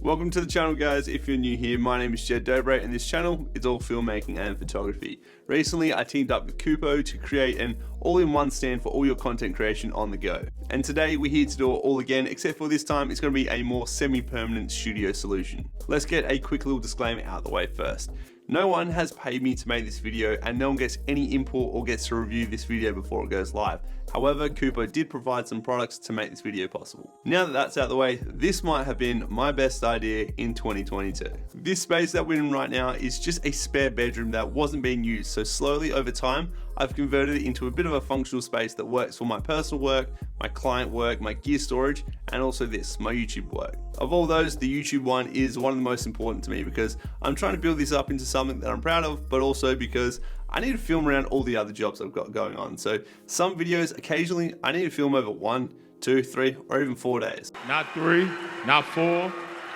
Welcome to the channel, guys. If you're new here, my name is Jed Dobre and this channel is all filmmaking and photography. Recently I teamed up with Kupo to create an all-in-one stand for all your content creation on the go. And today we're here to do it all again, except for this time it's going to be a more semi-permanent studio solution. Let's get a quick little disclaimer out of the way first. No one has paid me to make this video and no one gets any input or gets to review this video before it goes live. However, Kupo did provide some products to make this video possible. Now that that's out of the way, this might have been my best idea in 2022. This space that we're in right now is just a spare bedroom that wasn't being used, so slowly over time, I've converted it into a bit of a functional space that works for my personal work, my client work, my gear storage, and also this, my YouTube work. Of all those, the YouTube one is one of the most important to me because I'm trying to build this up into something that I'm proud of, but also because I need to film around all the other jobs I've got going on. So some videos, occasionally, I need to film over 1, 2, 3, or even 4 days. Not 3, not 4,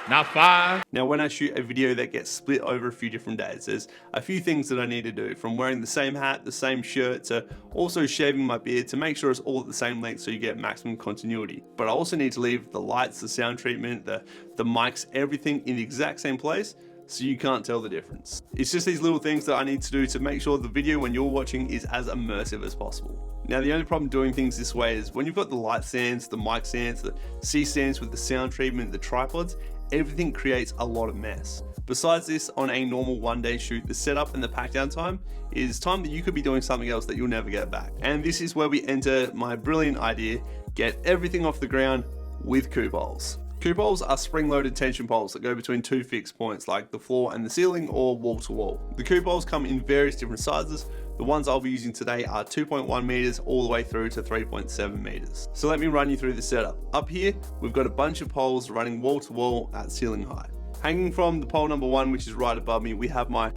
not 5. Now, when I shoot a video that gets split over a few different days, there's a few things that I need to do, from wearing the same hat, the same shirt, to also shaving my beard to make sure it's all at the same length so you get maximum continuity. But I also need to leave the lights, the sound treatment, the mics, everything in the exact same place, so you can't tell the difference. It's just these little things that I need to do to make sure the video when you're watching is as immersive as possible. Now, the only problem doing things this way is when you've got the light stands, the mic stands, the C stands with the sound treatment, the tripods, everything creates a lot of mess. Besides this, on a normal one-day shoot, the setup and the pack down time is time that you could be doing something else that you'll never get back. And this is where we enter my brilliant idea: get everything off the ground with Kupoles. Kupoles are spring-loaded tension poles that go between two fixed points like the floor and the ceiling or wall to wall. The Kupoles come in various different sizes. The ones I'll be using today are 2.1 meters all the way through to 3.7 meters. So let me run you through the setup. Up here, we've got a bunch of poles running wall to wall at ceiling height. Hanging from the pole number 1, which is right above me, we have my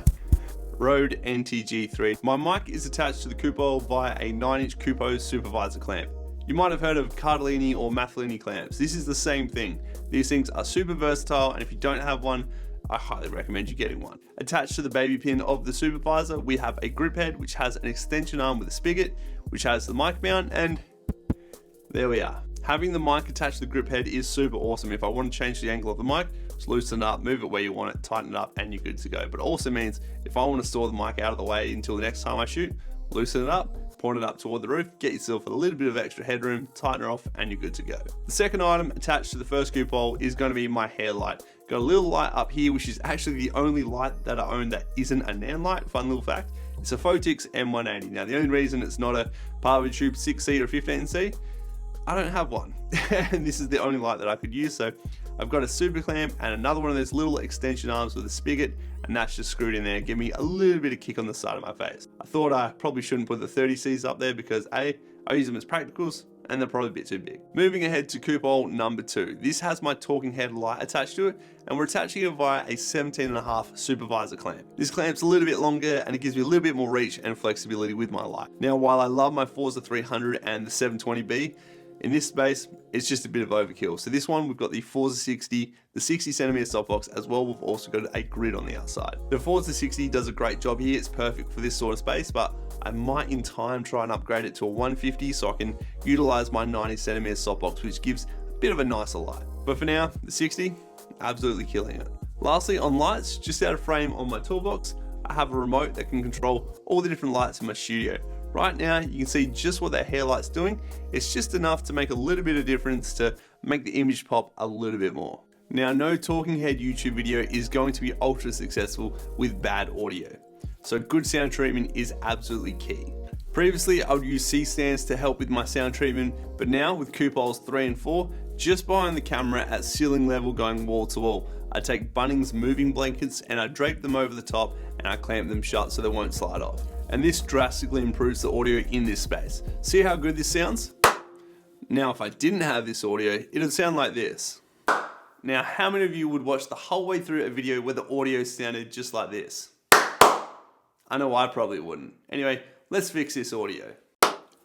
Rode NTG3. My mic is attached to the Kupole via a 9-inch Kupo supervisor clamp. You might have heard of Cardellini or Mathellini clamps. This is the same thing. These things are super versatile, and if you don't have one, I highly recommend you getting one. Attached to the baby pin of the supervisor, we have a grip head, which has an extension arm with a spigot, which has the mic mount, and there we are. Having the mic attached to the grip head is super awesome. If I want to change the angle of the mic, just loosen it up, move it where you want it, tighten it up, and you're good to go. But it also means if I want to store the mic out of the way until the next time I shoot, loosen it up, point it up toward the roof, get yourself a little bit of extra headroom, tighten it off, and you're good to go. The second item attached to the first Kupole is going to be my hair light. Got a little light up here, which is actually the only light that I own that isn't a NAND light. Fun little fact. It's a Photix M180. Now, the only reason it's not a PowerTube 6C or 15C, I don't have one. And this is the only light that I could use. So I've got a super clamp and another one of those little extension arms with a spigot, and that's just screwed in there. Give me a little bit of kick on the side of my face. I thought I probably shouldn't put the 30Cs up there because A, I use them as practicals and they're probably a bit too big. Moving ahead to Kupole number 2. This has my talking head light attached to it, and we're attaching it via a 17.5 supervisor clamp. This clamp's a little bit longer and it gives me a little bit more reach and flexibility with my light. Now, while I love my Forza 300 and the 720B, in this space, it's just a bit of overkill. So this one, we've got the Forza 60, the 60cm softbox, as well. We've also got a grid on the outside. The Forza 60 does a great job here. It's perfect for this sort of space, but I might in time try and upgrade it to a 150 so I can utilize my 90cm softbox, which gives a bit of a nicer light. But for now, the 60, absolutely killing it. Lastly, on lights, just out of frame on my toolbox, I have a remote that can control all the different lights in my studio. Right now, you can see just what that hair light's doing. It's just enough to make a little bit of difference to make the image pop a little bit more. Now, no talking head YouTube video is going to be ultra successful with bad audio. So good sound treatment is absolutely key. Previously, I would use C-stands to help with my sound treatment, but now with Kupoles 3 and 4, just behind the camera at ceiling level going wall to wall, I take Bunnings moving blankets and I drape them over the top and I clamp them shut so they won't slide off. And this drastically improves the audio in this space. See how good this sounds? Now, if I didn't have this audio, it'd sound like this. Now, how many of you would watch the whole way through a video where the audio sounded just like this? I know I probably wouldn't. Anyway, let's fix this audio.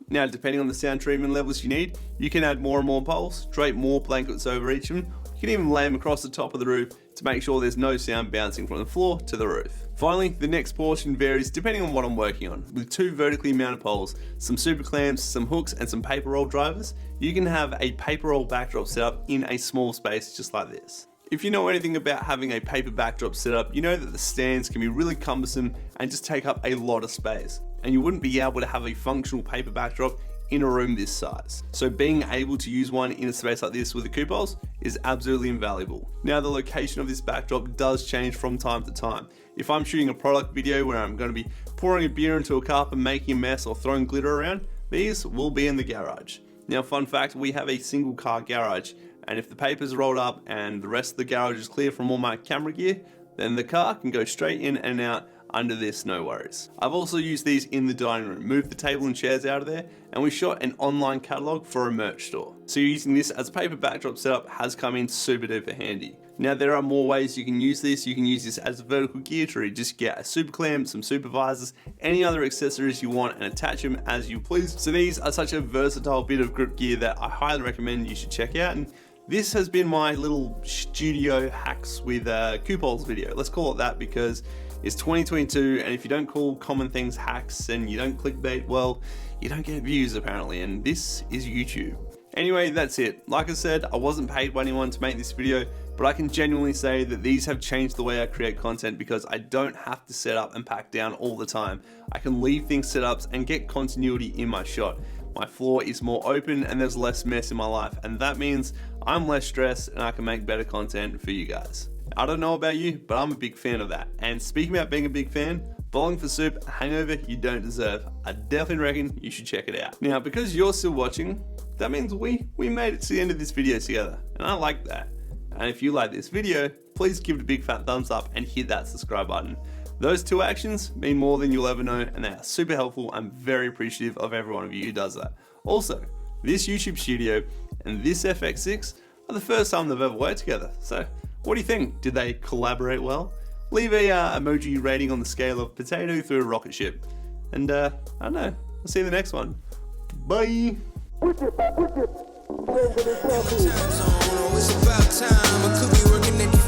Now, depending on the sound treatment levels you need, you can add more and more poles, drape more blankets over each of them. You can even lay them across the top of the roof to make sure there's no sound bouncing from the floor to the roof. Finally, the next portion varies depending on what I'm working on. With 2 vertically mounted poles, some super clamps, some hooks and some paper roll drivers, you can have a paper roll backdrop set up in a small space just like this. If you know anything about having a paper backdrop set up, you know that the stands can be really cumbersome and just take up a lot of space. And you wouldn't be able to have a functional paper backdrop in a room this size. So being able to use one in a space like this with the Kupoles is absolutely invaluable. Now the location of this backdrop does change from time to time. If I'm shooting a product video where I'm going to be pouring a beer into a cup and making a mess or throwing glitter around, these will be in the garage. Now fun fact, we have a single car garage, and if the paper's rolled up and the rest of the garage is clear from all my camera gear, then the car can go straight in and out under this, no worries. I've also used these in the dining room, moved the table and chairs out of there, and we shot an online catalog for a merch store. So using this as a paper backdrop setup has come in super duper handy. Now there are more ways you can use this. You can use this as a vertical gear tree. Just get a super clamp, some supervisors, any other accessories you want and attach them as you please. So these are such a versatile bit of grip gear that I highly recommend you should check out. And this has been my little studio hacks with Kupoles video. Let's call it that because it's 2022, and if you don't call common things hacks and you don't clickbait, well, you don't get views apparently, and this is YouTube. Anyway, that's it. Like I said, I wasn't paid by anyone to make this video, but I can genuinely say that these have changed the way I create content because I don't have to set up and pack down all the time. I can leave things set up and get continuity in my shot. My floor is more open and there's less mess in my life, and that means I'm less stressed and I can make better content for you guys. I don't know about you, but I'm a big fan of that. And speaking about being a big fan, Bowling for Soup, a hangover you don't deserve. I definitely reckon you should check it out. Now, because you're still watching, that means we made it to the end of this video together, and I like that. And if you like this video, please give it a big fat thumbs up and hit that subscribe button. Those 2 actions mean more than you'll ever know, and they are super helpful. I'm very appreciative of every one of you who does that. Also, this YouTube studio and this FX6 are the first time they've ever worked together. So what do you think? Did they collaborate well? Leave a emoji rating on the scale of potato through a rocket ship. And I don't know, I'll see you in the next one. Bye! It's about time. I could be working at